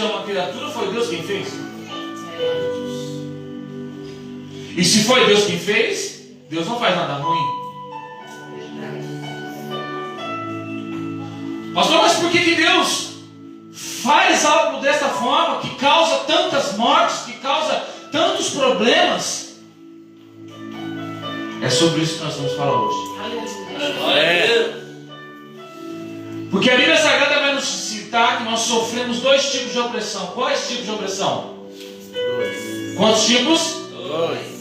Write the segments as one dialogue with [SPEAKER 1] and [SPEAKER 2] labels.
[SPEAKER 1] é uma criatura, foi Deus quem fez. E se foi Deus quem fez, Deus não faz nada ruim. Pastor, mas por que Deus faz algo desta forma, que causa tantas mortes, que causa tantos problemas? É sobre isso que nós vamos falar hoje. Porque a Bíblia Sagrada vai nos citar que nós sofremos 2 tipos de opressão. Quais tipos de opressão?
[SPEAKER 2] 2.
[SPEAKER 1] Quantos tipos?
[SPEAKER 2] 2.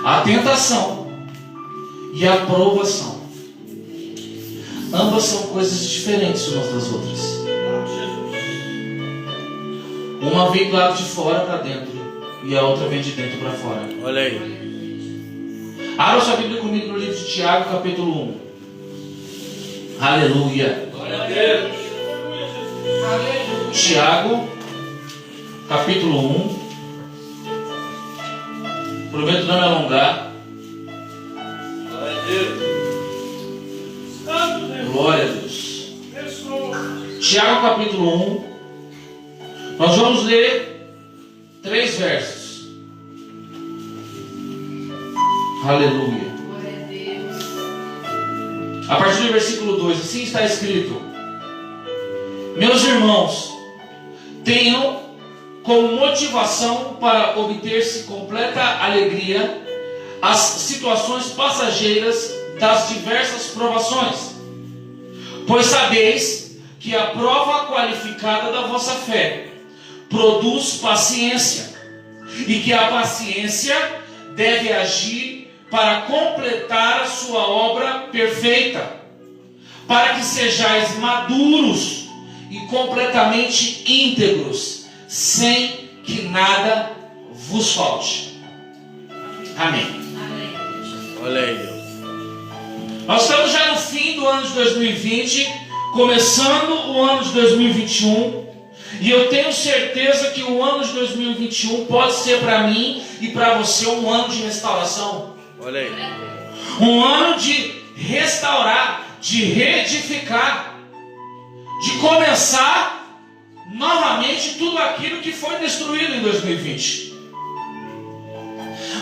[SPEAKER 1] A tentação e a provação. Ambas são coisas diferentes umas das outras. Uma vem do lado de fora para dentro e a outra vem de dentro para fora.
[SPEAKER 2] Olha aí.
[SPEAKER 1] Abra sua Bíblia comigo no livro de Tiago, capítulo 1. Aleluia.
[SPEAKER 2] Glória a Deus.
[SPEAKER 1] Tiago, capítulo 1. Prometo não me alongar.
[SPEAKER 2] Glória a Deus.
[SPEAKER 1] Glória a Deus. Tiago, capítulo 1. Nós vamos ler 3 versos. Aleluia. A partir do versículo 2, assim está escrito: meus irmãos, tenham como motivação para obter-se completa alegria as situações passageiras das diversas provações, pois sabeis que a prova qualificada da vossa fé produz paciência, e que a paciência deve agir para completar a sua obra perfeita, para que sejais maduros e completamente íntegros, sem que nada vos falte. Amém.
[SPEAKER 2] Olha aí, Deus.
[SPEAKER 1] Nós estamos já no fim do ano de 2020, começando o ano de 2021, e eu tenho certeza que o ano de 2021 pode ser para mim e para você um ano de restauração.
[SPEAKER 2] Olha aí.
[SPEAKER 1] Um ano de restaurar, de reedificar, de começar novamente tudo aquilo que foi destruído em 2020.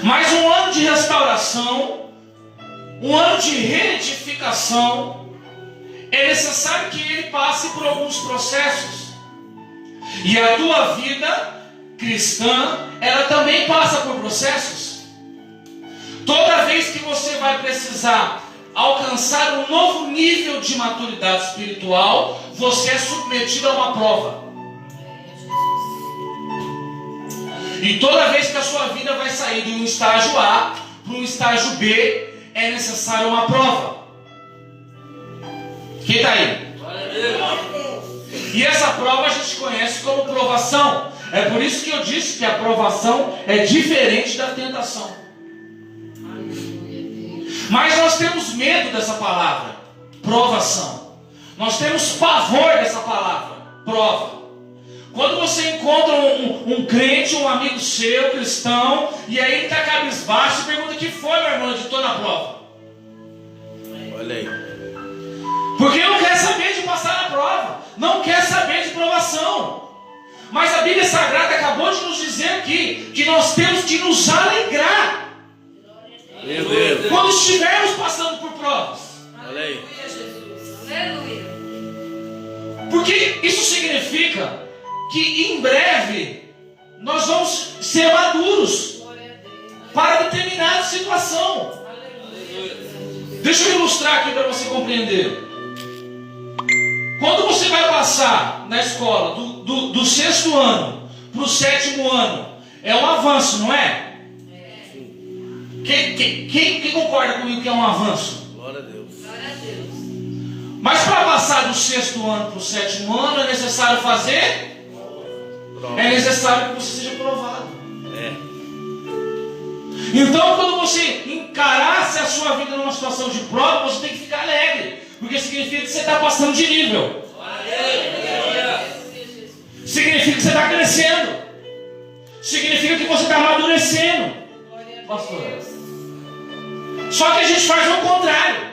[SPEAKER 1] Mas um ano de restauração, um ano de reedificação, é necessário que ele passe por alguns processos. E a tua vida cristã, ela também passa por processos. Toda vez que você vai precisar alcançar um novo nível de maturidade espiritual, você é submetido a uma prova. E toda vez que a sua vida vai sair de um estágio A para um estágio B, é necessário uma prova. Quem está aí? E essa prova a gente conhece como provação. É por isso que eu disse que a provação é diferente da tentação. Mas nós temos medo dessa palavra, provação. Nós temos pavor dessa palavra, prova. Quando você encontra um crente, um amigo seu, cristão, e aí ele está cabisbaixo e pergunta: o que foi, meu irmão? Eu estou na prova.
[SPEAKER 2] Olha aí.
[SPEAKER 1] Porque não quer saber de passar na prova, não quer saber de provação. Mas a Bíblia Sagrada acabou de nos dizer aqui que nós temos que nos alegrar
[SPEAKER 2] Meu Deus.
[SPEAKER 1] quando estivermos passando por provas.
[SPEAKER 2] Olha aí.
[SPEAKER 1] Porque isso significa que em breve nós vamos ser maduros para determinada situação. Deixa eu ilustrar aqui para você compreender. Quando você vai passar na escola do 6º ano para o 7º ano, é um avanço, não é? Quem concorda comigo que é um avanço?
[SPEAKER 2] Glória a Deus.
[SPEAKER 1] Mas para passar do 6º ano para o 7º ano é necessário fazer?
[SPEAKER 2] Pronto.
[SPEAKER 1] É necessário que você seja provado.
[SPEAKER 2] É.
[SPEAKER 1] Então, quando você encarasse a sua vida numa situação de prova, você tem que ficar alegre, porque significa que você está passando de nível. Significa que você está crescendo. Significa que você está amadurecendo. Pastor. Só que a gente faz o contrário.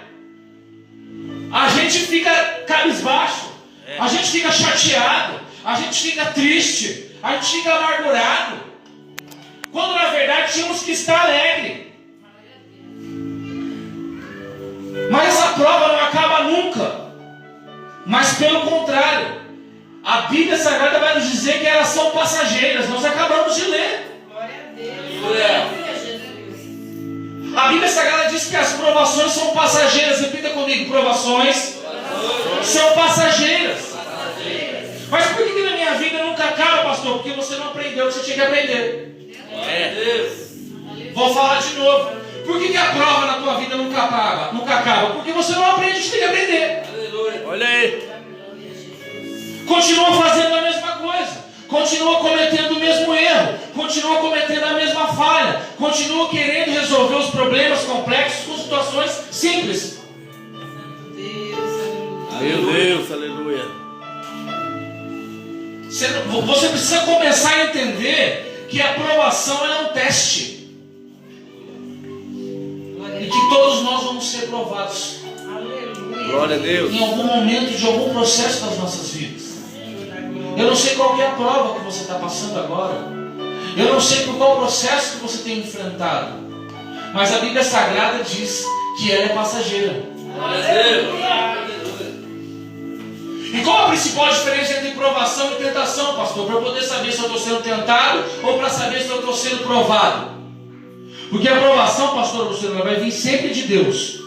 [SPEAKER 1] A gente fica cabisbaixo. A gente fica chateado. a gente fica triste, a gente fica amargurado, quando na verdade tínhamos que estar alegre. Mas essa prova não acaba nunca. Mas pelo contrário, a Bíblia Sagrada vai nos dizer que elas são passageiras. Nós acabamos de ler.
[SPEAKER 3] Glória a Deus.
[SPEAKER 1] A Bíblia Sagrada diz que as provações são passageiras. Repita comigo: provações são passageiras. Mas por que na minha vida nunca acaba, pastor? Porque você não aprendeu o que você tinha que aprender. Vou falar de novo. Por que a prova na tua vida nunca acaba? Porque você não aprende o que tem que aprender.
[SPEAKER 2] Olha aí.
[SPEAKER 1] Continua fazendo a mesma coisa. Continua cometendo o mesmo erro. Continua cometendo a mesma falha. Continua querendo resolver os problemas complexos com situações simples.
[SPEAKER 2] Meu Deus, aleluia.
[SPEAKER 1] Você precisa começar a entender que a aprovação é um teste. E que todos nós vamos ser provados.
[SPEAKER 2] Glória a Deus.
[SPEAKER 1] Em algum momento de algum processo das nossas vidas. Eu não sei qual é a prova que você está passando agora. Eu não sei por qual processo que você tem enfrentado. Mas a Bíblia Sagrada diz que ela é passageira. E qual a principal diferença entre provação e tentação, pastor? Para eu poder saber se eu estou sendo tentado ou para saber se eu estou sendo provado. Porque a provação, pastor Luciano, vai vir sempre de Deus.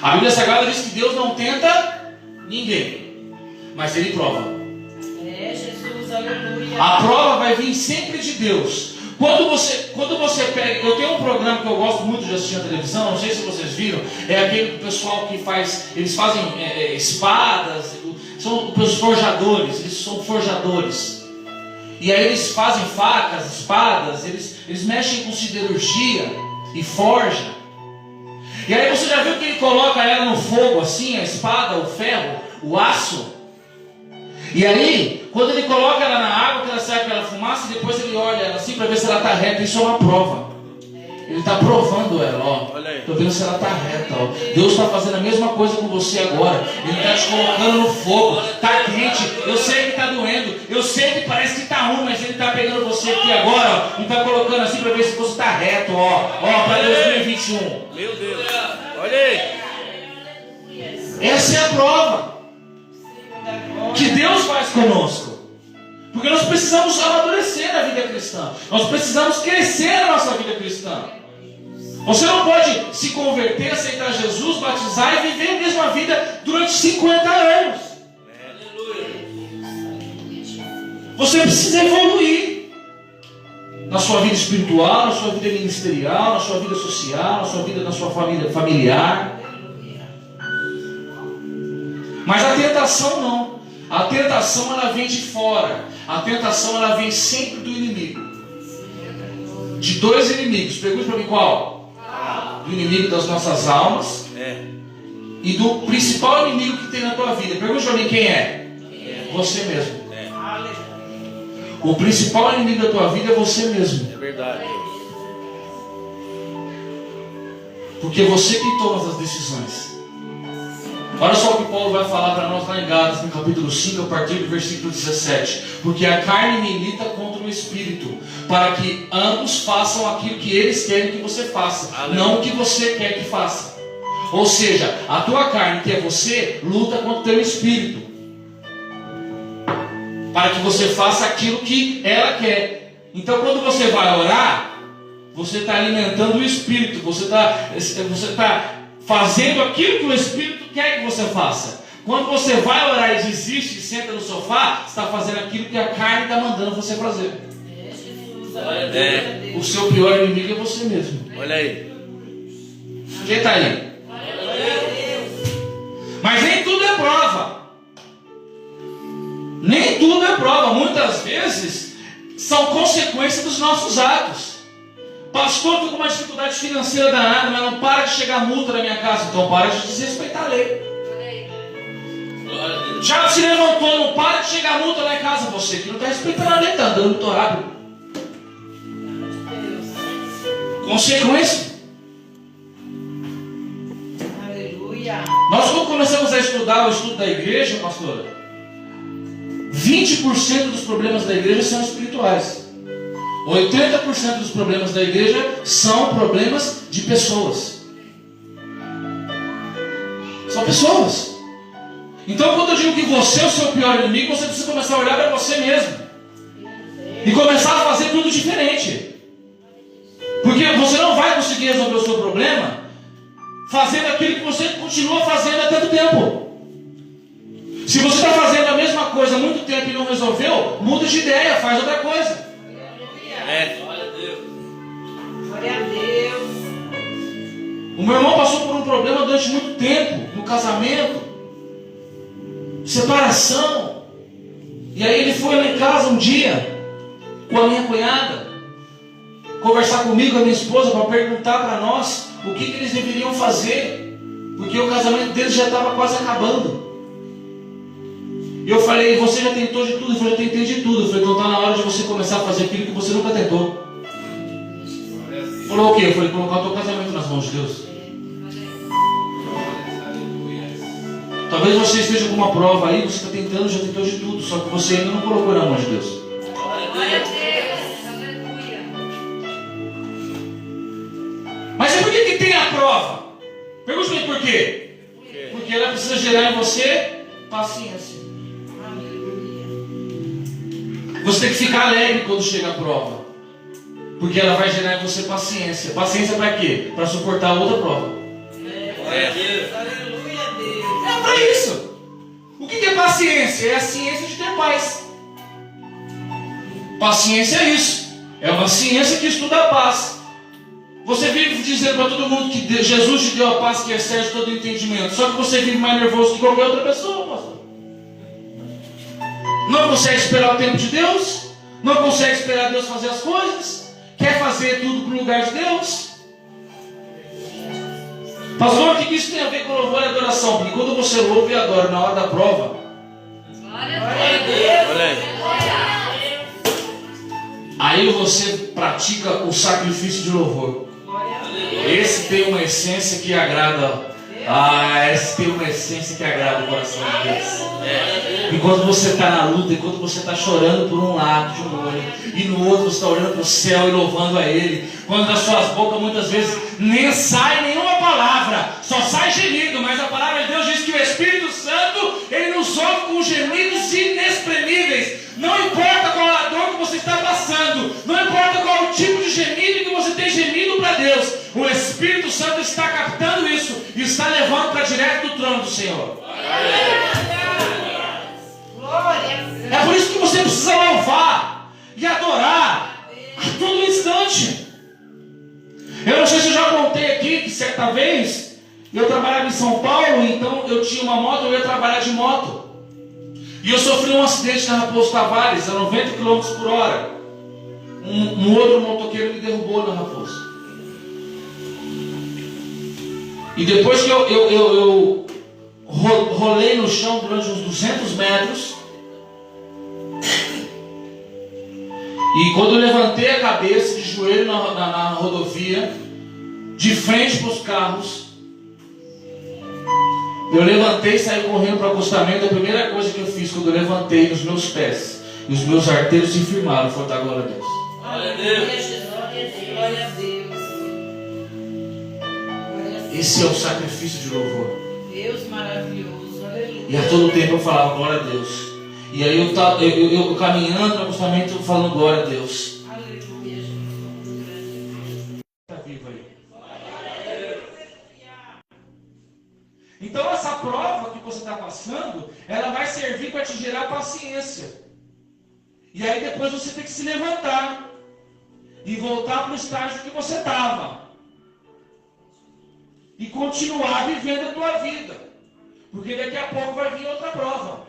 [SPEAKER 1] A Bíblia Sagrada diz que Deus não tenta ninguém, mas Ele prova.
[SPEAKER 3] Jesus, aleluia.
[SPEAKER 1] A prova vai vir sempre de Deus. Quando você pega... Eu tenho um programa que eu gosto muito de assistir na televisão, não sei se vocês viram, é aquele pessoal que faz... Eles fazem espadas, são os forjadores, eles são forjadores. E aí eles fazem facas, espadas, eles mexem com siderurgia e forja. E aí você já viu que ele coloca ela no fogo assim, a espada, o ferro, o aço? E aí, quando ele coloca ela na água, que ela sai aquela fumaça, e depois ele olha ela assim para ver se ela está reta. Isso é uma prova. Ele está provando ela, ó. Estou vendo se ela está reta, ó. Deus está fazendo a mesma coisa com você agora. Ele está te colocando no fogo. Está quente. Eu sei que está doendo. Eu sei que parece que está ruim, mas Ele está pegando você aqui agora, ó. E está colocando assim para ver se você está reto, ó. Ó, para 2021.
[SPEAKER 2] Meu Deus. Olha aí.
[SPEAKER 1] Essa é a prova que Deus faz conosco. Porque nós precisamos amadurecer na vida cristã. Nós precisamos crescer na nossa vida cristã. Você não pode se converter, aceitar Jesus, batizar e viver a mesma vida durante 50 anos. Você precisa evoluir na sua vida espiritual, na sua vida ministerial, na sua vida social, na sua família familiar. Mas a tentação não. A tentação ela vem de fora. A tentação ela vem sempre do inimigo. De dois inimigos. Pergunte para mim qual? Do inimigo das nossas almas. E do principal inimigo que tem na tua vida. Pergunte para mim quem é? Você mesmo. O principal inimigo da tua vida é você mesmo.
[SPEAKER 2] É verdade.
[SPEAKER 1] Porque você que toma as decisões. Olha só o que Paulo vai falar para nós lá em Gálatas, no capítulo 5, a partir do versículo 17. Porque a carne milita contra o espírito, para que ambos façam aquilo que eles querem que você faça, não o que você quer que faça. Ou seja, a tua carne, que é você, luta contra o teu espírito, para que você faça aquilo que ela quer. Então quando você vai orar, você está alimentando o espírito, você está fazendo aquilo que o espírito quer que você faça. Quando você vai orar e desiste e senta no sofá, você está fazendo aquilo que a carne está mandando você fazer. O seu pior inimigo é você mesmo.
[SPEAKER 2] Olha aí.
[SPEAKER 1] Quem está aí? Mas nem tudo é prova. Nem tudo é prova. Muitas vezes são consequências dos nossos atos. Pastor, estou com uma dificuldade financeira danada, mas não para de chegar multa na minha casa. Então para de desrespeitar a lei. Já se levantou, não para de chegar multa lá em casa. Você que não está respeitando a lei, está andando muito rápido. Consequência.
[SPEAKER 3] Aleluia.
[SPEAKER 1] Nós quando começamos a estudar o estudo da igreja, pastora, 20% dos problemas da igreja são espirituais. 80% dos problemas da igreja são problemas de pessoas. São pessoas. Então, quando eu digo que você é o seu pior inimigo, você precisa começar a olhar para você mesmo e começar a fazer tudo diferente. Porque você não vai conseguir resolver o seu problema fazendo aquilo que você continua fazendo há tanto tempo. Se você está fazendo a mesma coisa há muito tempo e não resolveu, muda de ideia, faz outra coisa.
[SPEAKER 2] Glória a Deus.
[SPEAKER 3] Glória a Deus.
[SPEAKER 1] O meu irmão passou por um problema durante muito tempo, no casamento, separação. E aí ele foi lá em casa um dia, com a minha cunhada, conversar comigo, com a minha esposa, para perguntar para nós o que eles deveriam fazer, porque o casamento deles já estava quase acabando. E eu falei, você já tentou de tudo? Ele falou, já tentei de tudo. Eu falei, então está na hora de você começar a fazer aquilo que você nunca tentou. Falou o quê? Eu falei, colocar o teu casamento nas mãos de Deus. Talvez você esteja com uma prova aí, você está tentando, já tentou de tudo, só que você ainda não colocou na mão de Deus.
[SPEAKER 3] Glória a Deus. Aleluia.
[SPEAKER 1] Mas e por que tem a prova? Pergunte-me por quê? Porque ela precisa gerar em você paciência. Você tem que ficar alegre quando chega a prova, porque ela vai gerar em você paciência. Paciência para quê? Para suportar outra prova.
[SPEAKER 2] Glória a Deus.
[SPEAKER 3] Aleluia, Deus.
[SPEAKER 1] É para isso. O que é paciência? É a ciência de ter paz. Paciência é isso. É uma ciência que estuda a paz. Você vive dizendo para todo mundo que Jesus te deu a paz que excede todo o entendimento. Só que você vive mais nervoso que qualquer outra pessoa, pastor. Não consegue esperar o tempo de Deus. Não consegue esperar Deus fazer as coisas. Quer fazer tudo para o lugar de Deus. Pastor, o que isso tem a ver com louvor e adoração? Porque quando você louva e adora na hora da prova,
[SPEAKER 3] Glória a Deus.
[SPEAKER 2] Olha aí.
[SPEAKER 1] aí você pratica o sacrifício de louvor. Esse tem uma essência que agrada. Esse tem uma essência que agrada o coração de Deus. Enquanto você está na luta, enquanto você está chorando por um lado de um olho, e no outro você está olhando para o céu e louvando a Ele, quando das suas bocas muitas vezes nem sai nenhuma palavra, só sai gemido, mas a palavra de Deus diz que o Espírito Santo, Ele nos ouve com gemidos inexprimíveis. Não importa qual a dor que você está passando, não importa qual o tipo de gemido que você tem gemido para Deus, o Espírito Santo está captando isso e está levando para direto do trono do Senhor. É por isso que você precisa louvar e adorar a todo instante. Eu não sei se eu já contei aqui que certa vez eu trabalhava em São Paulo, então eu tinha uma moto, eu ia trabalhar de moto. E eu sofri um acidente na Raposo Tavares a 90 km por hora. Um outro motoqueiro me derrubou na Raposo. E depois que eu rolei no chão durante uns 200 metros, e quando eu levantei a cabeça de joelho na rodovia, de frente para os carros, eu levantei e saí correndo para o acostamento. A primeira coisa que eu fiz quando eu levantei os meus pés e os meus arteiros se firmaram foi dar glória a Deus.
[SPEAKER 2] Glória a Deus.
[SPEAKER 3] Glória a Deus.
[SPEAKER 1] Esse é o sacrifício de louvor.
[SPEAKER 3] Deus maravilhoso. Aleluia.
[SPEAKER 1] E a todo tempo eu falava glória a Deus. E aí eu caminhando no acostamento falando glória a Deus.
[SPEAKER 3] Aleluia, Jesus.
[SPEAKER 1] Está vivo aí. Então essa prova que você está passando, ela vai servir para te gerar paciência. E aí depois você tem que se levantar e voltar para o estágio que você estava. E continuar vivendo a tua vida. Porque daqui a pouco vai vir outra prova.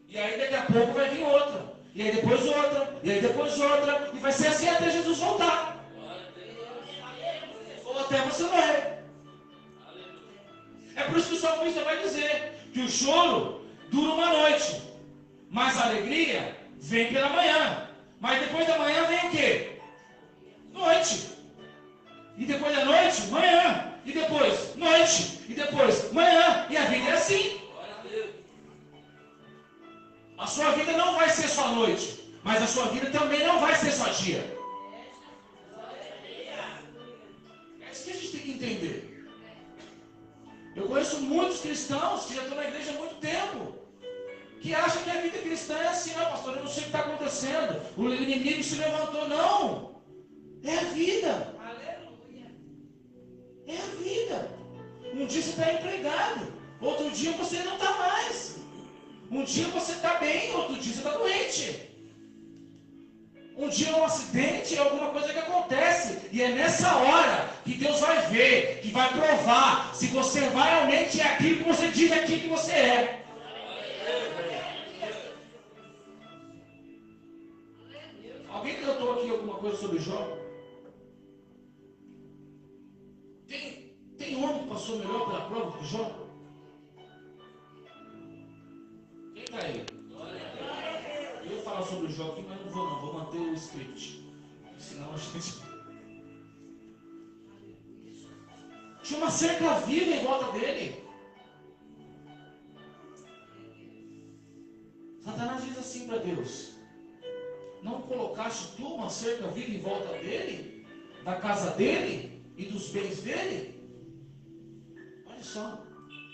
[SPEAKER 1] E aí daqui a pouco vai vir outra. E aí depois outra. E aí depois outra. E vai ser assim até Jesus voltar. Ou até você morrer. É por isso que o salmista vai dizer que o choro dura uma noite, mas a alegria vem pela manhã. Mas depois da manhã vem o quê? Noite. E depois da noite, manhã. E depois, noite. E depois, manhã. E a vida é assim. A sua vida não vai ser só noite, mas a sua vida também não vai ser só dia. É isso que a gente tem que entender. Eu conheço muitos cristãos que já estão na igreja há muito tempo, que acham que a vida cristã é assim, não, pastor, eu não sei o que está acontecendo, o inimigo se levantou. Não, é a vida. É a vida. Um dia você está empregado, outro dia você não está mais. Um dia você está bem, outro dia você está doente. Um dia é um acidente, é alguma coisa que acontece. E é nessa hora que Deus vai ver, que vai provar se você realmente é aquilo que você diz aqui que você é. Alguém cantou aqui alguma coisa sobre Jó? Tem homem que passou melhor pela prova que Jó? Quem está aí? Eu vou falar sobre o Jó aqui, mas não, vou manter o script. Senão a gente... Tinha uma cerca viva em volta dele. Satanás diz assim para Deus: não colocaste tu uma cerca viva em volta dele, da casa dele e dos bens dele? Olha só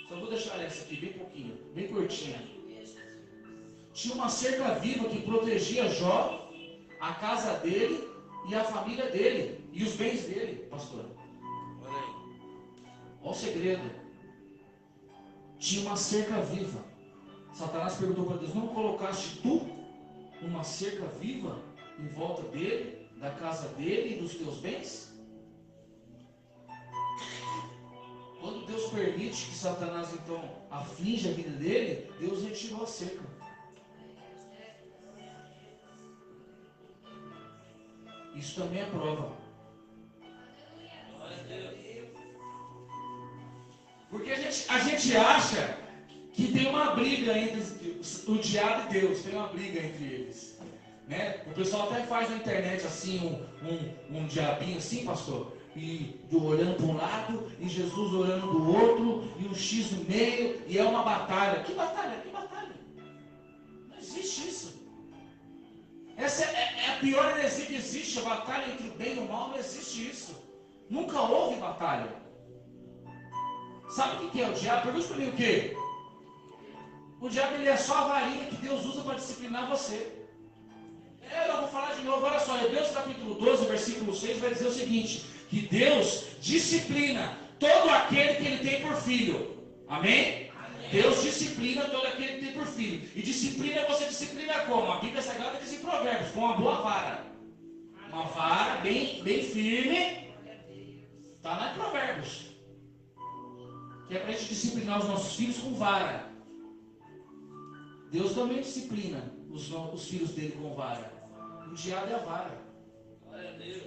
[SPEAKER 1] vou deixar essa aqui bem pouquinho, bem curtinha. Tinha uma cerca viva que protegia Jó, a casa dele e a família dele e os bens dele, pastor. Olha o segredo. Tinha uma cerca viva. Satanás perguntou para Deus: não colocaste tu uma cerca viva em volta dele, da casa dele e dos teus bens? Quando Deus permite que Satanás então aflige a vida dele, Deus retirou a cerca. Isso também é prova. Porque a gente acha que tem uma briga entre o diabo e Deus, tem uma briga entre eles, né? O pessoal até faz na internet assim um diabinho assim, pastor, e olhando para um lado e Jesus olhando do outro e um X no meio, e é uma batalha. Que batalha? Que batalha? Não existe isso. Essa é a pior heresia que existe, a batalha entre o bem e o mal. Não existe isso. Nunca houve batalha. Sabe o que é o diabo? Pergunta para mim o quê? O diabo, ele é só a varinha que Deus usa para disciplinar você. Eu vou falar de novo, olha só, Hebreus capítulo 12, versículo 6 vai dizer o seguinte: que Deus disciplina todo aquele que ele tem por filho. Amém? Deus disciplina todo aquele que tem por filho. E disciplina, você disciplina como? A Bíblia Sagrada diz em Provérbios: com uma boa vara. Uma vara bem firme. Está lá em Provérbios. Que é para a gente disciplinar os nossos filhos com vara. Deus também disciplina os filhos dele com vara. O diabo é a vara.
[SPEAKER 2] Glória a Deus.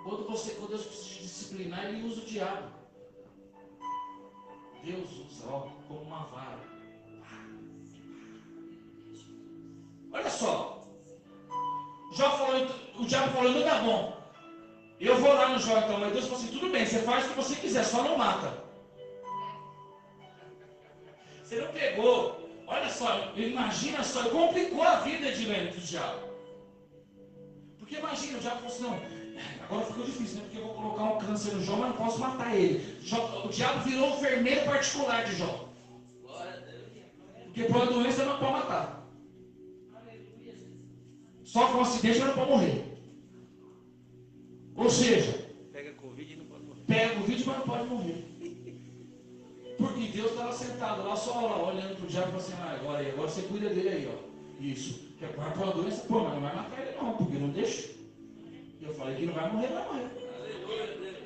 [SPEAKER 1] Quando Deus precisa disciplinar, ele usa o diabo. Deus usa, como uma vara. Olha só. O diabo falou: não, tá bom. Eu vou lá no Jó então. Mas Deus falou assim: tudo bem, você faz o que você quiser, só não mata. Você não pegou. Olha só, imagina só, complicou a vida de Lênin do diabo. Porque imagina, o diabo falou assim: não, agora ficou difícil, né? Porque eu vou colocar um câncer no Jó, mas não posso matar ele. O diabo virou o enfermeiro particular de Jó.
[SPEAKER 2] Glória a Deus.
[SPEAKER 1] Porque por uma doença não pode matar. Só com um acidente não pode morrer. Ou seja,
[SPEAKER 2] Pega Covid e não pode morrer.
[SPEAKER 1] pega o vídeo, mas não pode morrer. Porque Deus estava sentado lá só olhando para o diabo e falou assim: agora você cuida dele aí, ó. Isso. Quer pôr uma doença? Pô, mas não vai matar ele não, porque não deixa. Eu falei que não vai morrer, vai morrer.
[SPEAKER 2] Aleluia.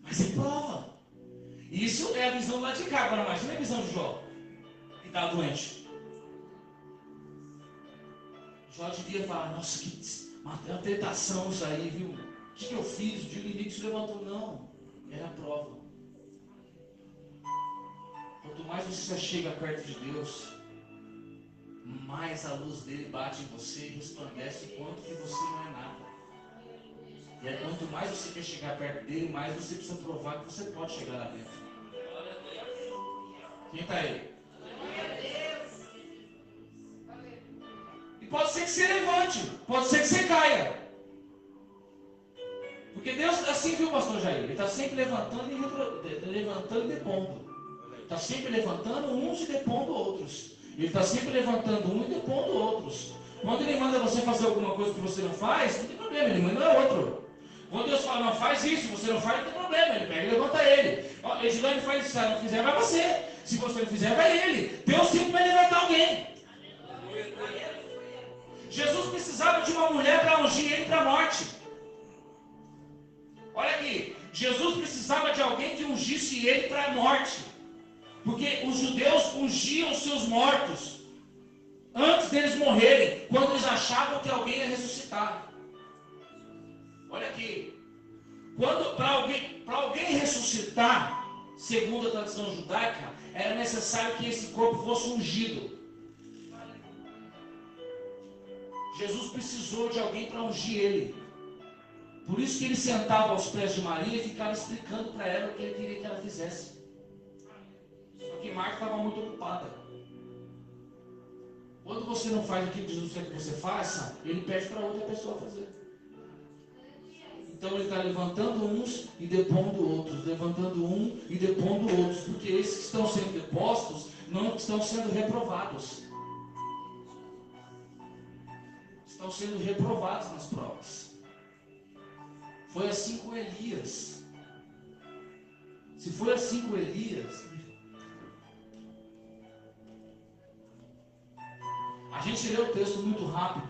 [SPEAKER 1] Mas é prova. Isso é a visão lá de cá. Agora imagina a visão de Jó, que está doente. Jó devia falar: nossa, que uma tentação isso aí, viu? O que eu fiz? O inimigo se levantou. Não, era a prova. Quanto mais você chega perto de Deus, mais a luz dele bate em você e resplandece o quanto que você não é nada. E aí, quanto mais você quer chegar perto dele, mais você precisa provar que você pode chegar lá dentro. Quem está aí? pode ser que você levante, pode ser que você caia. Porque Deus assim viu o pastor Jair. Ele está sempre levantando e depondo. Está sempre levantando uns e depondo outros. Ele está sempre levantando um e depondo outros. Quando ele manda você fazer alguma coisa que você não faz, não tem problema, ele manda outro. Quando Deus fala, não faz isso, você não faz, não tem problema, ele pega e levanta ele. Ó, Edilane faz isso, se ela não fizer, vai você. Se você não fizer, vai ele. Deus sempre vai levantar alguém. Jesus precisava de uma mulher para ungir ele para a morte. Olha aqui, Jesus precisava de alguém que ungisse ele para a morte. Porque os judeus ungiam seus mortos antes deles morrerem, quando eles achavam que alguém ia ressuscitar. Olha aqui, para alguém ressuscitar, segundo a tradição judaica, era necessário que esse corpo fosse ungido. Jesus precisou de alguém para ungir ele. Por isso que ele sentava aos pés de Maria e ficava explicando para ela o que ele queria que ela fizesse. Só que Marta estava muito ocupada. Quando você não faz aquilo que Jesus quer que você faça, ele pede para outra pessoa fazer. Então ele está levantando uns e depondo outros, levantando um e depondo outros, porque esses que estão sendo depostos não estão sendo reprovados. Estão sendo reprovados nas provas. Foi assim com Elias. Se foi assim com Elias, a gente lê o texto muito rápido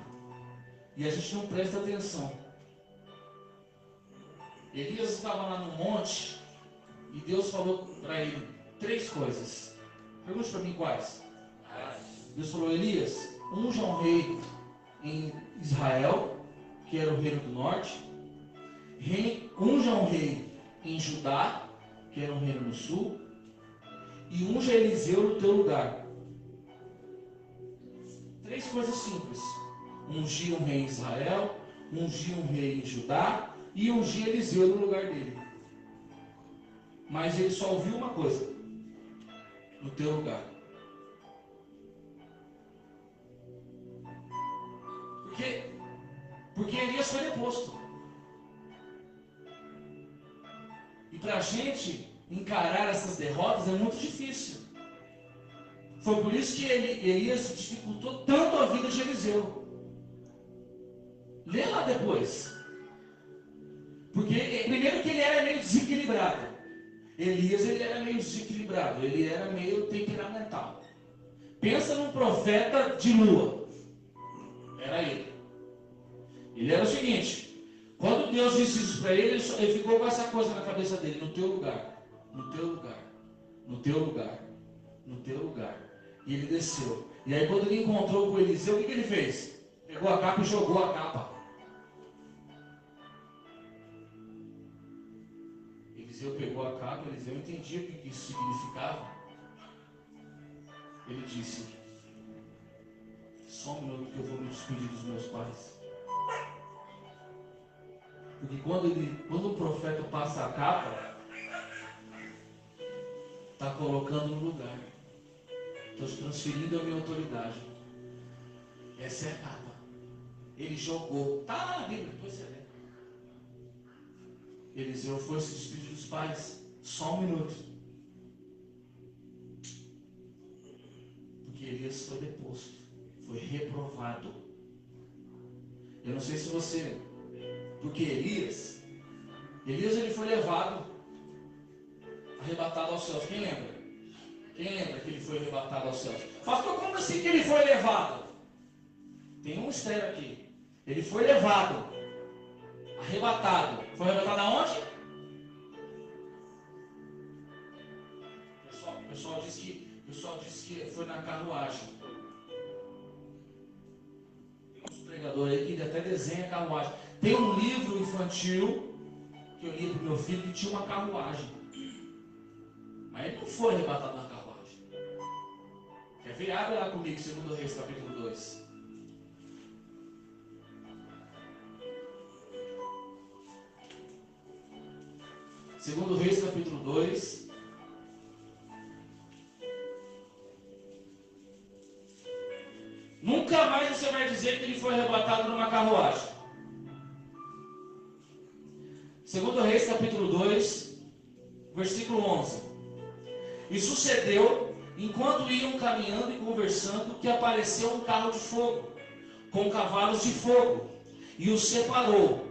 [SPEAKER 1] e a gente não presta atenção. Elias estava lá no monte e Deus falou para ele 3 coisas. Pergunte para mim quais. Deus falou: Elias, unja um rei em Israel, que era o reino do norte. Unja um rei em Judá, que era um reino no sul. E unja Eliseu no teu lugar. 3 coisas simples. Ungir um rei em Israel, ungir um rei em Judá e ungir Eliseu no lugar dele. Mas ele só ouviu uma coisa: no teu lugar. Porque Elias foi deposto. E para a gente encarar essas derrotas é muito difícil. Foi por isso que Elias dificultou tanto a vida de Eliseu. Lê lá depois. Porque primeiro que ele era meio desequilibrado. Elias, ele era meio desequilibrado. Ele era meio temperamental. Pensa num profeta de lua. Era ele. Ele era o seguinte: quando Deus disse isso para ele, ele ficou com essa coisa na cabeça dele: no teu lugar, no teu lugar, no teu lugar, no teu lugar. E ele desceu. E aí quando ele encontrou com Eliseu, o que ele fez? Pegou a capa e jogou a capa. Eliseu pegou a capa, Eliseu entendia o que isso significava. Ele disse: só um minuto que eu vou me despedir dos meus pais. Porque quando o profeta passa a capa, está colocando no lugar. Estou transferindo a minha autoridade. Essa é a capa. Ele jogou. Está lá na Bíblia, depois você lê. Eliseu foi se despedir dos pais. Só um minuto. Porque Elias foi deposto. Foi reprovado. Eu não sei se você... Porque Elias ele foi levado, arrebatado aos céus. Quem lembra? Quem lembra que ele foi arrebatado aos céus? Pastor, como assim que ele foi levado? Tem um mistério aqui. Ele foi levado, arrebatado. Foi arrebatado aonde? O pessoal disse que foi na carruagem. Tem uns pregadores aí que até desenha a carruagem. Tem um livro infantil que eu li para o meu filho que tinha uma carruagem. Mas ele não foi arrebatado na carruagem. Quer ver? Abre lá comigo, 2 Reis, capítulo 2. Segundo Reis, capítulo 2. Nunca mais você vai dizer que ele foi arrebatado numa carruagem. 2 Reis, capítulo 2, versículo 11. E sucedeu, enquanto iam caminhando e conversando, que apareceu um carro de fogo, com cavalos de fogo, e os separou.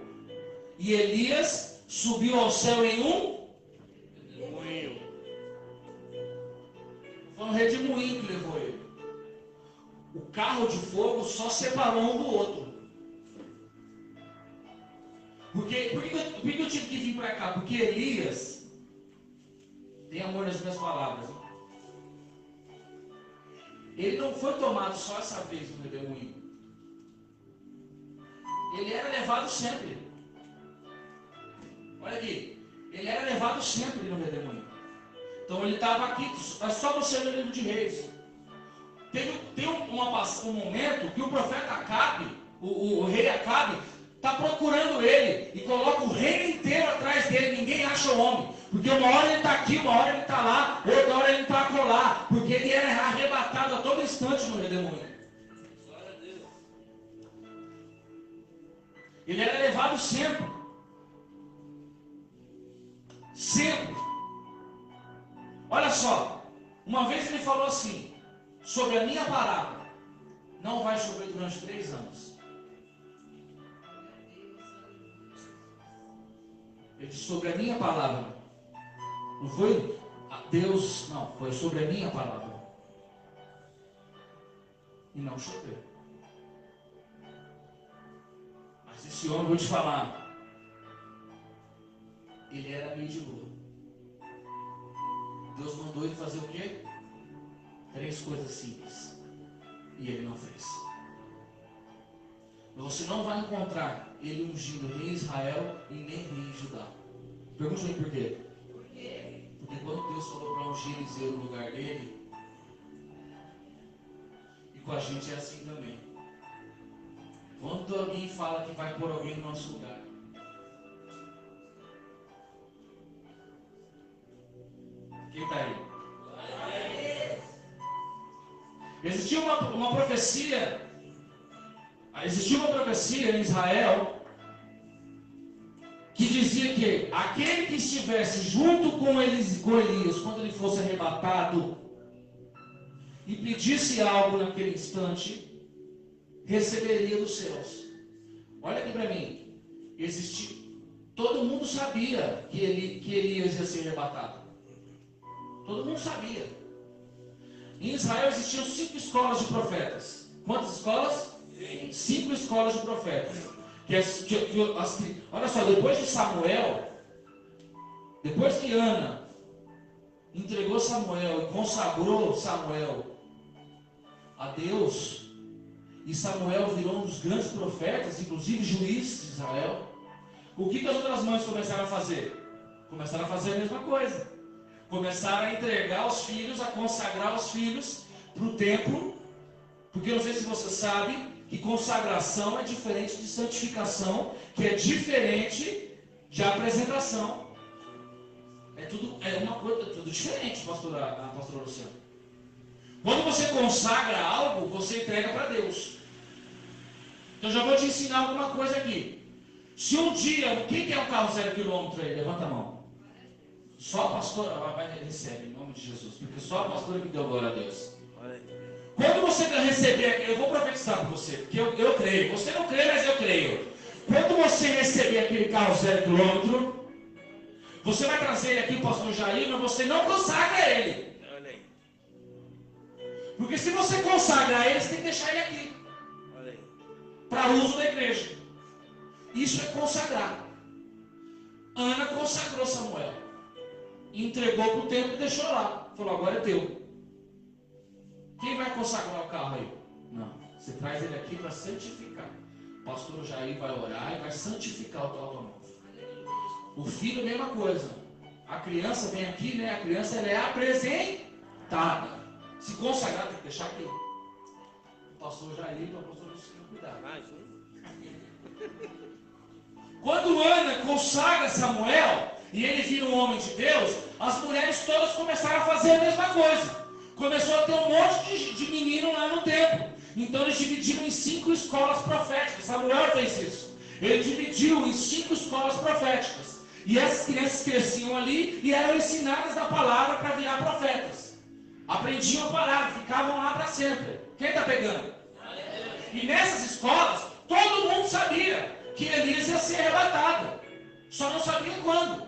[SPEAKER 1] E Elias subiu ao céu em um
[SPEAKER 2] Moinho.
[SPEAKER 1] Foi um redemoinho que levou ele. O carro de fogo só separou um do outro. Por que eu tive que vir para cá? Porque Elias tem amor nas minhas palavras. Hein? Ele não foi tomado só essa vez no redemoinho. Ele era levado sempre. Olha aqui. Ele era levado sempre no redemoinho. Então ele estava aqui, só você no livro de Reis. Tem um momento que o profeta Acabe, o rei Acabe, está procurando ele e coloca o reino inteiro atrás dele. Ninguém acha o homem, porque uma hora ele está aqui, uma hora ele está lá, outra hora ele está acolá, porque ele era arrebatado a todo instante no redemoinho.
[SPEAKER 2] Glória a Deus.
[SPEAKER 1] Ele era levado sempre. Sempre. Olha só, uma vez ele falou assim, sobre a minha palavra, não vai chover durante 3 anos. Ele disse sobre a minha palavra. Não foi a Deus, não, foi sobre a minha palavra. E não choveu. Mas esse homem, vou te falar, ele era meio de lua. Deus mandou ele fazer o quê? 3 coisas simples. E ele não fez. Você não vai encontrar ele ungindo nem em Israel e nem em Judá. Pergunte-me por quê? Porque quando Deus falou para ungir Eliseu no lugar dele, e com a gente é assim também. Quando alguém fala que vai pôr alguém no nosso lugar, quem está aí? Existia uma profecia em Israel que dizia que aquele que estivesse junto com Elias quando ele fosse arrebatado e pedisse algo naquele instante, receberia dos céus. Olha aqui para mim. Todo mundo sabia que Elias ia ser arrebatado. Todo mundo sabia. Em Israel existiam 5 escolas de profetas. Quantas escolas? 5 escolas de profetas. Olha só, depois de Samuel, depois que Ana entregou Samuel e consagrou Samuel a Deus, e Samuel virou um dos grandes profetas, inclusive juiz de Israel, o que as outras mães começaram a fazer? Começaram a fazer a mesma coisa. Começaram a entregar os filhos, a consagrar os filhos para o templo, porque eu não sei se você sabe que consagração é diferente de santificação, que é diferente de apresentação. É uma coisa tudo diferente, pastora Luciana. Quando você consagra algo, você entrega para Deus. Então já vou te ensinar alguma coisa aqui. Se um dia, quem quer um carro 0 km aí? Levanta a mão. Só a pastora vai receber, em nome de Jesus, porque só a pastora que deu glória a Deus. Quando você receber, eu vou profetizar para você, porque eu creio. Você não crê, mas eu creio. Quando você receber aquele carro 0 km, você vai trazer ele aqui, o pastor Jair, mas você não consagra ele.
[SPEAKER 2] Olha aí.
[SPEAKER 1] Porque se você consagra ele, você tem que deixar ele aqui.
[SPEAKER 2] Olha aí.
[SPEAKER 1] Para uso da igreja. Isso é consagrar. Ana consagrou Samuel. Entregou para o templo e deixou lá. Falou, agora é teu. Quem vai consagrar o carro aí? Não. Você traz ele aqui para santificar. O pastor Jair vai orar e vai santificar o teu automóvel. O filho, mesma coisa. A criança vem aqui, né? A criança ela é apresentada. Se consagrar, tem que deixar aqui. O pastor Jair e o pastor Luciano cuidar.
[SPEAKER 2] Mais um.
[SPEAKER 1] Quando Ana consagra Samuel e ele vira um homem de Deus, as mulheres todas começaram a fazer a mesma coisa. Começou a ter um monte de menino lá no templo. Então eles dividiram em 5 escolas proféticas. Samuel fez isso. Ele dividiu em 5 escolas proféticas. E essas crianças cresciam ali e eram ensinadas da palavra para virar profetas. Aprendiam a palavra, ficavam lá para sempre. Quem está pegando? E nessas escolas, todo mundo sabia que Elias ia ser arrebatado. Só não sabia quando.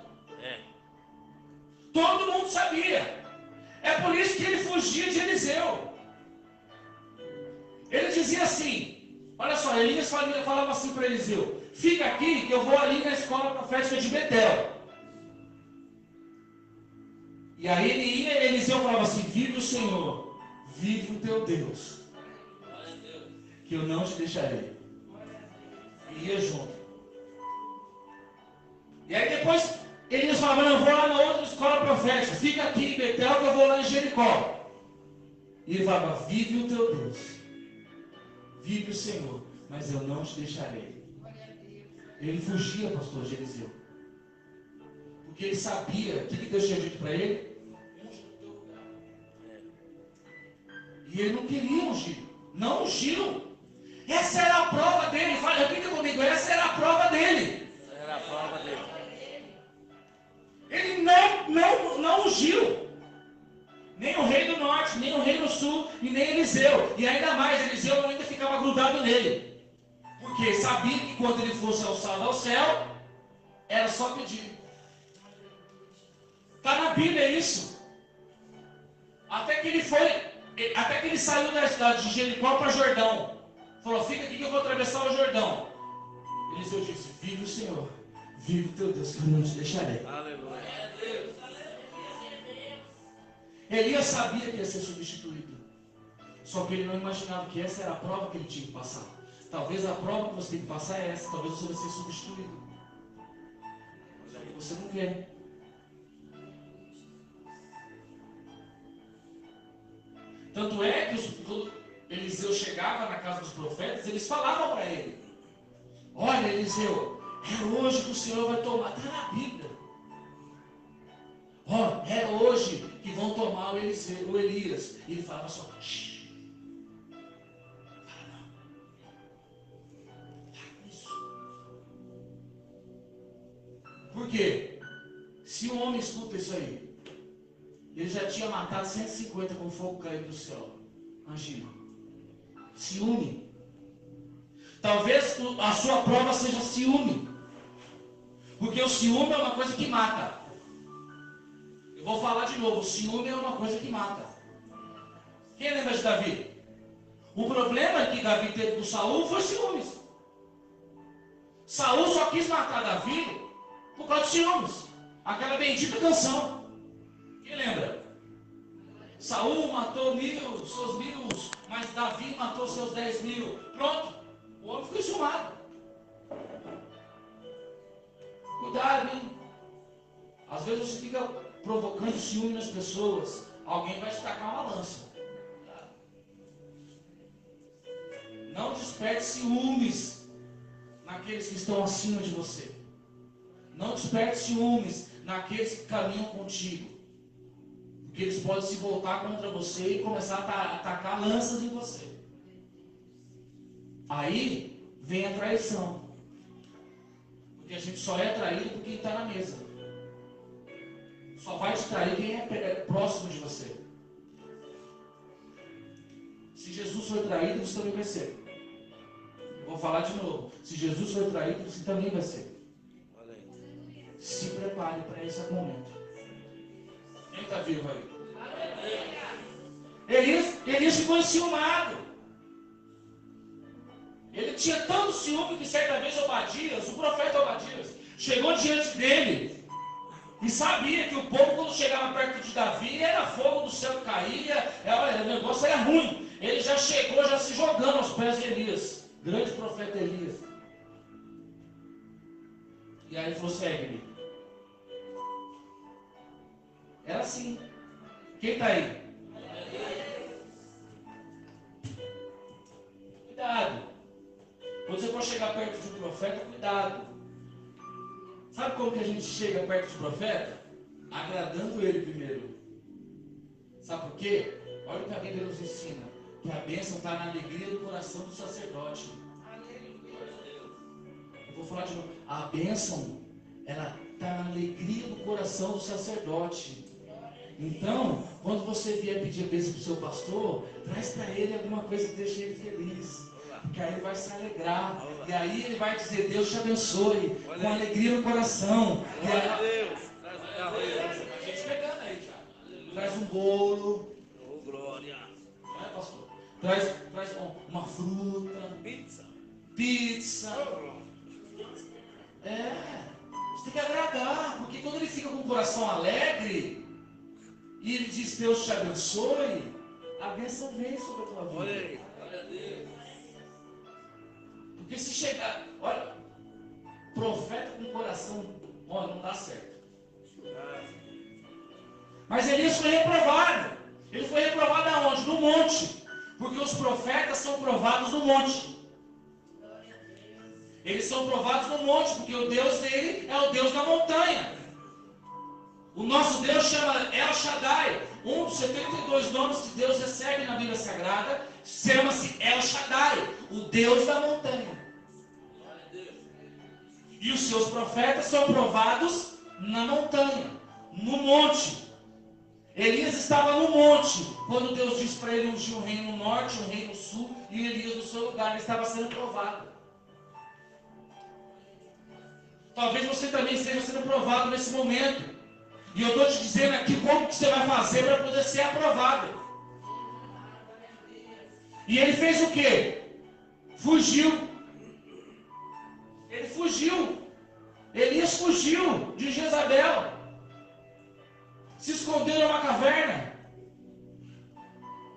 [SPEAKER 1] Todo mundo sabia. É por isso que ele fugia de Eliseu. Ele dizia assim, olha só, Elias falava assim para Eliseu, fica aqui que eu vou ali na escola profética de Betel. E aí ele ia, Eliseu falava assim, vive o Senhor, vive o teu Deus, que eu não te deixarei. E ia junto. E aí depois Elias falava, não, eu vou lá na outra escola profética, fica aqui em Betel que eu vou lá em Jericó. E ele falava, vive o teu Deus, vive o Senhor, mas eu não te deixarei. Ele fugia, pastor de Eliseu, porque ele sabia, o que Deus tinha dito para ele? E ele não queria ungir, não ungiu. Essa era a prova dele, fala, repita comigo, essa era a prova dele.
[SPEAKER 2] Era a prova dele.
[SPEAKER 1] Ele não ungiu. Nem o rei do norte, nem o rei do sul, e nem Eliseu. E ainda mais, Eliseu ainda ficava grudado nele. Porque sabia que quando ele fosse alçado ao céu, era só pedir. Está na Bíblia isso. Até que ele saiu da cidade de Jericó para Jordão. Falou, fica aqui que eu vou atravessar o Jordão. Eliseu disse, vive o Senhor, vive o teu Deus, que eu não te deixarei.
[SPEAKER 2] Aleluia.
[SPEAKER 1] Elias sabia que ia ser substituído. Só que ele não imaginava que essa era a prova que ele tinha que passar. Talvez a prova que você tem que passar é essa. Talvez você vai ser substituído. Só que você não quer. Tanto é que quando Eliseu chegava na casa dos profetas, eles falavam para ele, olha Eliseu, é hoje que o Senhor vai tomar. Está na Bíblia. Ó, é hoje que vão tomar o Elias. E ele falava só, shh. Fala não. Fala isso. Por quê? Se um homem escuta isso aí, ele já tinha matado 150 com fogo caído do céu. Imagina. Ciúme. Talvez a sua prova seja ciúme. Porque o ciúme é uma coisa que mata. Eu vou falar de novo, o ciúme é uma coisa que mata. Quem lembra de Davi? O problema que Davi teve com Saul foi ciúmes. Saul só quis matar Davi por causa de ciúmes. Aquela bendita canção. Quem lembra? Saul matou seus 1000, mas Davi matou seus 10.000. Pronto, o homem ficou ciumado. Cuidado, hein? Às vezes você fica provocando ciúme nas pessoas, alguém vai te tacar uma lança. Não desperte ciúmes naqueles que estão acima de você. Não desperte ciúmes naqueles que caminham contigo. Porque eles podem se voltar contra você e começar a atacar lanças em você. Aí vem a traição. Porque a gente só é traído por quem está na mesa. Só vai te trair quem é próximo de você. Se Jesus foi traído, você também vai ser. Vou falar de novo. Se Jesus foi traído, você também vai ser. Se prepare para esse momento. Quem está vivo aí? Elias ficou enciumado. Ele tinha tanto ciúme que certa vez Obadias, o profeta Obadias, chegou diante dele. E sabia que o povo, quando chegava perto de Davi, era fogo do céu que caía, o negócio era ruim. Ele já chegou, já se jogando aos pés de Elias, grande profeta Elias. E aí ele falou, segue-me. Era assim. Quem está aí? Cuidado. Quando você for chegar perto de um profeta, cuidado. Sabe como que a gente chega perto do profeta? Agradando ele primeiro. Sabe por quê? Olha o que a Bíblia nos ensina. que a bênção está na alegria do coração do sacerdote. Eu vou falar de novo. A bênção, ela está na alegria do coração do sacerdote. Então, quando você vier pedir a bênção para o seu pastor, traz para ele alguma coisa que deixe ele feliz. Porque aí ele vai se alegrar. E aí ele vai dizer, Deus te abençoe. Com alegria no coração. E
[SPEAKER 2] Glória a
[SPEAKER 1] aí,
[SPEAKER 2] Deus. Traz um carro aí.
[SPEAKER 1] a gente pegando aí já. Traz um bolo.
[SPEAKER 2] Oh, glória.
[SPEAKER 1] Não é, pastor? Traz uma fruta. Pizza. Você tem que agradar. Porque quando ele fica com o coração alegre, e ele diz, Deus te abençoe, a bênção vem sobre a tua vida.
[SPEAKER 2] Olha aí. Glória a Deus.
[SPEAKER 1] Porque se chegar, olha, profeta com coração, olha, não dá certo. Mas Elias foi reprovado. Ele foi reprovado aonde? No monte. Porque os profetas são provados no monte. Eles são provados no monte, porque o Deus dele é o Deus da montanha. O nosso Deus chama El Shaddai. Um dos 72 nomes que Deus recebe na Bíblia Sagrada chama-se El Shaddai, o Deus da montanha. E os seus profetas são provados na montanha, no monte. Elias estava no monte, quando Deus disse para ele ungir um rei no norte, um rei no sul, e Elias no seu lugar, ele estava sendo provado. Talvez você também esteja sendo provado nesse momento. E eu estou te dizendo aqui como que você vai fazer para poder ser aprovado. E ele fez o quê? Fugiu. Ele fugiu. Elias fugiu de Jezabel. Se escondeu numa caverna.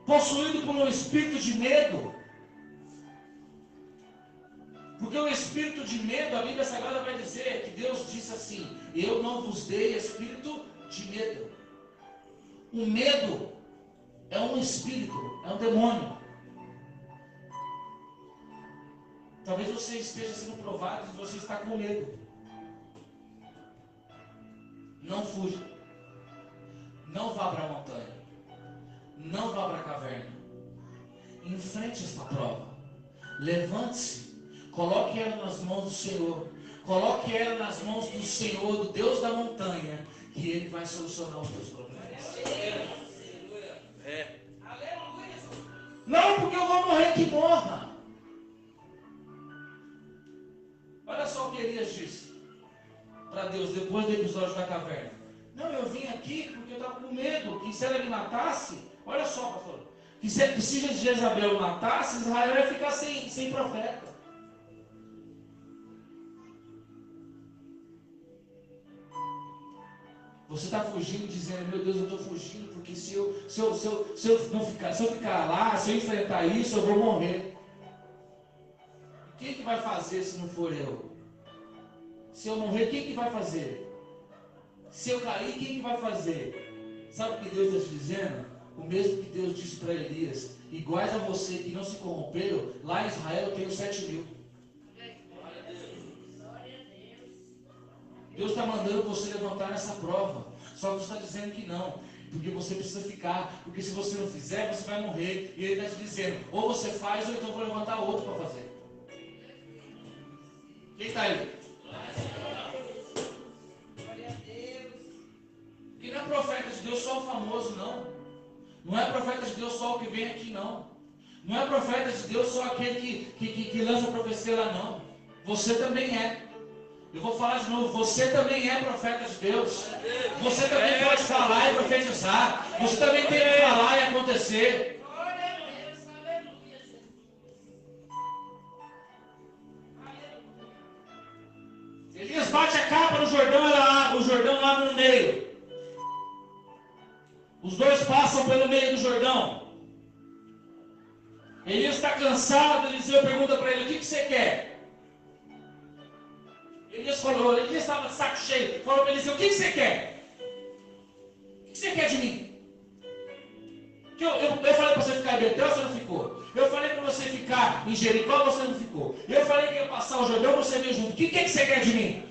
[SPEAKER 1] Possuído por um espírito de medo. Porque o espírito de medo, a Bíblia Sagrada vai dizer que Deus disse assim: eu não vos dei espírito de medo. O medo é um espírito, é um demônio. Talvez você esteja sendo provado e você está com medo. Não fuja. Não vá para a montanha. Não vá para a caverna. Enfrente esta prova. Levante-se. Coloque ela nas mãos do Senhor. Coloque ela nas mãos do Senhor, do Deus da montanha, que Ele vai solucionar os teus problemas. Não, porque eu vou morrer, que morra. Olha só o que Elias disse para Deus depois do episódio da caverna. Não, eu vim aqui porque eu estava com medo que se ela me matasse, olha só, pastor, que se Jezabel matasse, Israel ia ficar sem profeta. Você está fugindo, dizendo, meu Deus, eu estou fugindo, porque se eu ficar lá, se eu enfrentar isso, eu vou morrer. Quem que vai fazer se não for eu? Se eu morrer, quem que vai fazer? Se eu cair, quem que vai fazer? Sabe o que Deus está te dizendo? O mesmo que Deus disse para Elias: iguais a você que não se corromperam, lá em Israel eu tenho 7.000. Deus está mandando você levantar nessa prova. Só que você está dizendo que não. Porque você precisa ficar. Porque se você não fizer, você vai morrer. E Ele está te dizendo: ou você faz, ou então eu vou levantar outro para fazer. Quem está aí? E não é profeta de Deus só o famoso, não. Não é profeta de Deus só o que vem aqui, não. Não é profeta de Deus só aquele que lança profecia lá, não. Você também é. Eu vou falar de novo, você também é profeta de Deus. Você também pode falar e profetizar. Você também tem que falar e acontecer. Elias bate a capa no Jordão, o Jordão abre no meio. Os dois passam pelo meio do Jordão. Elias está cansado, Eliseu pergunta para ele: o que você quer? Elias falou, Elias estava de saco cheio, falou para Eliseu: o que você quer? O que você quer de mim? Que eu falei para você ficar em Betel, você não ficou. Eu falei para você ficar em Jericó, você não ficou. Eu falei que ia passar o Jordão, você veio junto. O que você quer de mim?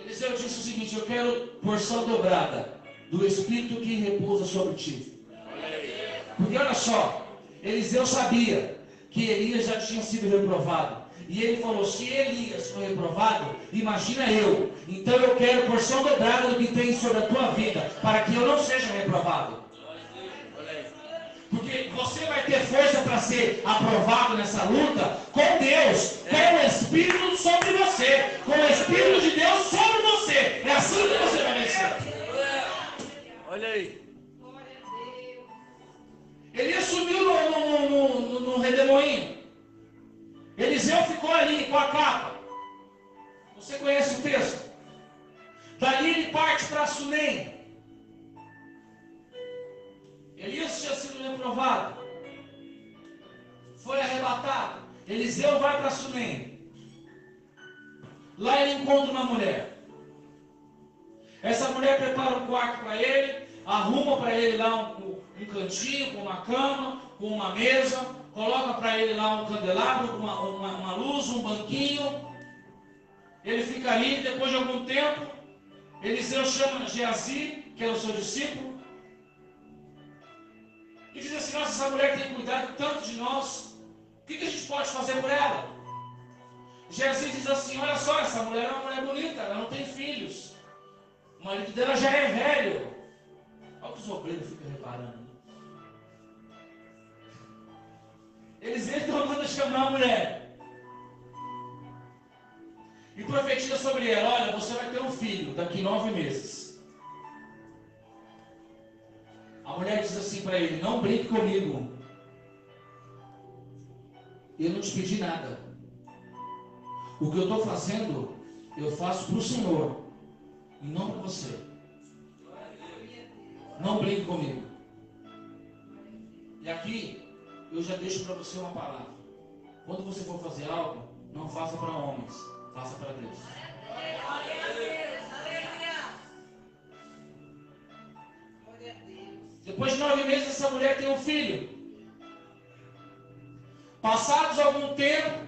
[SPEAKER 1] Eliseu disse o seguinte: eu quero porção dobrada do Espírito que repousa sobre ti. Porque olha só, Eliseu sabia que Elias já tinha sido reprovado. E ele falou, se Elias foi reprovado, imagina eu. Então eu quero porção dobrada do que tem sobre a tua vida, para que eu não seja reprovado. Porque você vai ter força para ser aprovado nessa luta com Deus, com o Espírito sobre você, com o Espírito de Deus sobre você. É assim que você vai vencer.
[SPEAKER 2] Olha aí.
[SPEAKER 1] Elias subiu no redemoinho. Eliseu ficou ali com a capa. Você conhece o texto? Dali ele parte para Sunem. Elias tinha sido reprovado. Foi arrebatado. Eliseu vai para Sunem. Lá ele encontra uma mulher. Essa mulher prepara um quarto para ele, arruma para ele lá um cantinho, com uma cama, com uma mesa, coloca para ele lá um candelabro, uma luz, um banquinho. Ele fica ali, depois de algum tempo, Eliseu chama Geazi, que era o seu discípulo, e diz assim, nossa, essa mulher tem cuidado tanto de nós, o que a gente pode fazer por ela? Geazi diz assim, olha só, essa mulher é uma mulher bonita, ela não tem filhos, o marido dela já é velho. Olha o que os obreiros ficam reparando. Eliseu então manda chamar a mulher e profetiza sobre ela, olha, você vai ter um filho daqui 9 meses. A mulher diz assim para ele, não brinque comigo, eu não te pedi nada, o que eu estou fazendo eu faço para o Senhor e não para você. Não brinque comigo. E aqui eu já deixo para você uma palavra. Quando você for fazer algo, não faça para homens, faça para Deus. Depois de 9 meses, essa mulher tem um filho. Passados algum tempo,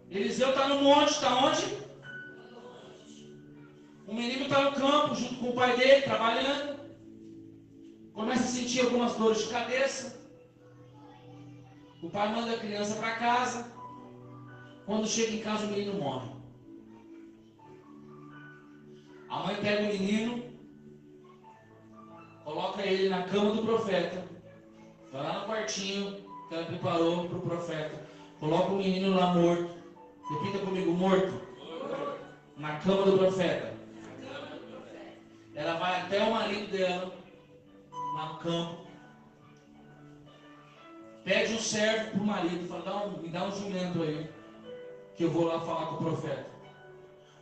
[SPEAKER 1] Eliseu está no monte, está onde? O menino está no campo, junto com o pai dele, trabalhando. Começa a sentir algumas dores de cabeça. O pai manda a criança para casa. Quando chega em casa, o menino morre. A mãe pega o menino, coloca ele na cama do profeta, vai lá no quartinho que ela preparou para o profeta, coloca o menino lá morto. Repita comigo, morto. Na cama do profeta. Ela vai até o marido dela, lá no campo, pede um servo para o marido, fala, me dá um jumento aí, que eu vou lá falar com o profeta.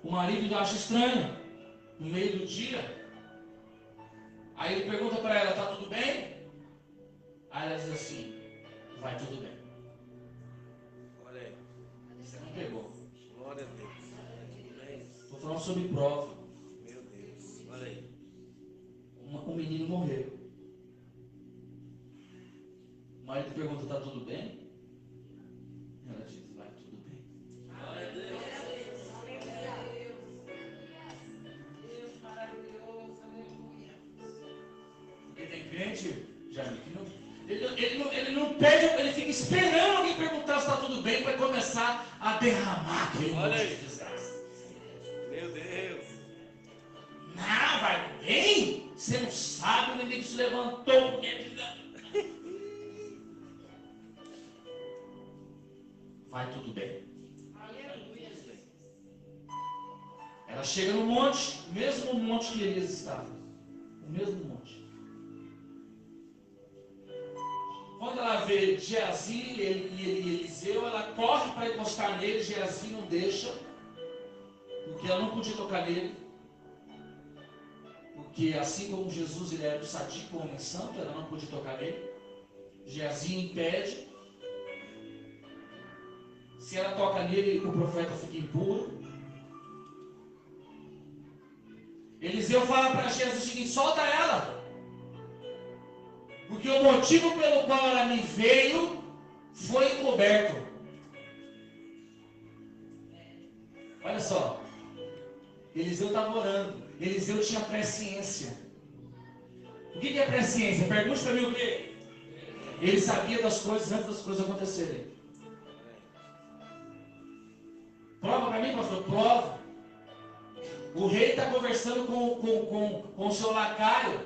[SPEAKER 1] O marido acha estranho, no meio do dia, aí ele pergunta para ela, tá tudo bem? Aí ela diz assim, vai tudo bem.
[SPEAKER 2] Olha aí.
[SPEAKER 1] Você não pegou.
[SPEAKER 2] Glória a Deus.
[SPEAKER 1] Estou falando sobre prova.
[SPEAKER 2] Meu Deus. Olha aí.
[SPEAKER 1] Um menino morreu. O marido pergunta, tá tudo bem? Ela diz, vai tudo bem.
[SPEAKER 2] Glória a Deus.
[SPEAKER 3] Deus maravilhoso, aleluia.
[SPEAKER 1] Porque tem crente, Jair, que não, ele não pede, ele fica esperando alguém perguntar se está tudo bem para começar a derramar aquele
[SPEAKER 2] Olha
[SPEAKER 1] monte
[SPEAKER 2] aí.
[SPEAKER 1] de desgraça.
[SPEAKER 2] Meu Deus.
[SPEAKER 1] Não, vai bem? Você não sabe, o inimigo se levantou. Vai tudo bem.
[SPEAKER 3] Aleluia.
[SPEAKER 1] Ela chega no monte, mesmo monte que Elias estava. O mesmo monte. Quando ela vê Geazi e Eliseu, ela corre para encostar nele. Geazi não deixa, porque ela não podia tocar nele. Porque assim como Jesus ele era do sadico, homem santo, ela não podia tocar nele. Geazi impede. Se ela toca nele, o profeta fica impuro. Eliseu fala para Geazi o seguinte, solta ela. Porque o motivo pelo qual ela me veio foi encoberto. Olha só. Eliseu estava orando. Eliseu tinha presciência. O que é presciência? Pergunte para mim o quê? Ele sabia das coisas antes das coisas acontecerem. Prova para mim, pastor? Prova. O rei está conversando com o seu lacaio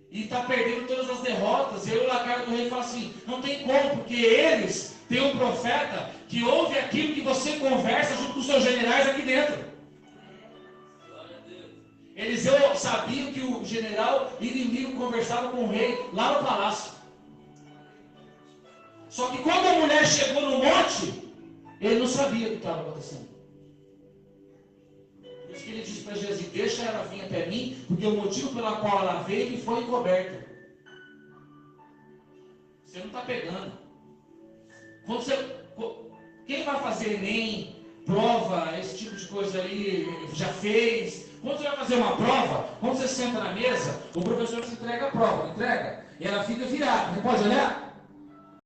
[SPEAKER 1] e está perdendo todas as derrotas. E aí o lacaio do rei fala assim: não tem como, porque eles têm um profeta que ouve aquilo que você conversa junto com os seus generais aqui dentro. Eliseu sabia que o general inimigo conversava com o rei lá no palácio. Só que quando a mulher chegou no monte, ele não sabia o que estava acontecendo. Por isso que ele disse para Jesus: deixa ela vir até mim, porque o motivo pelo qual ela veio me foi encoberto. Você não está pegando. Quando quem vai fazer Enem, prova, esse tipo de coisa aí, já fez. Quando você vai fazer uma prova, quando você senta na mesa, o professor te entrega a prova, entrega? E ela fica virada. Você pode olhar?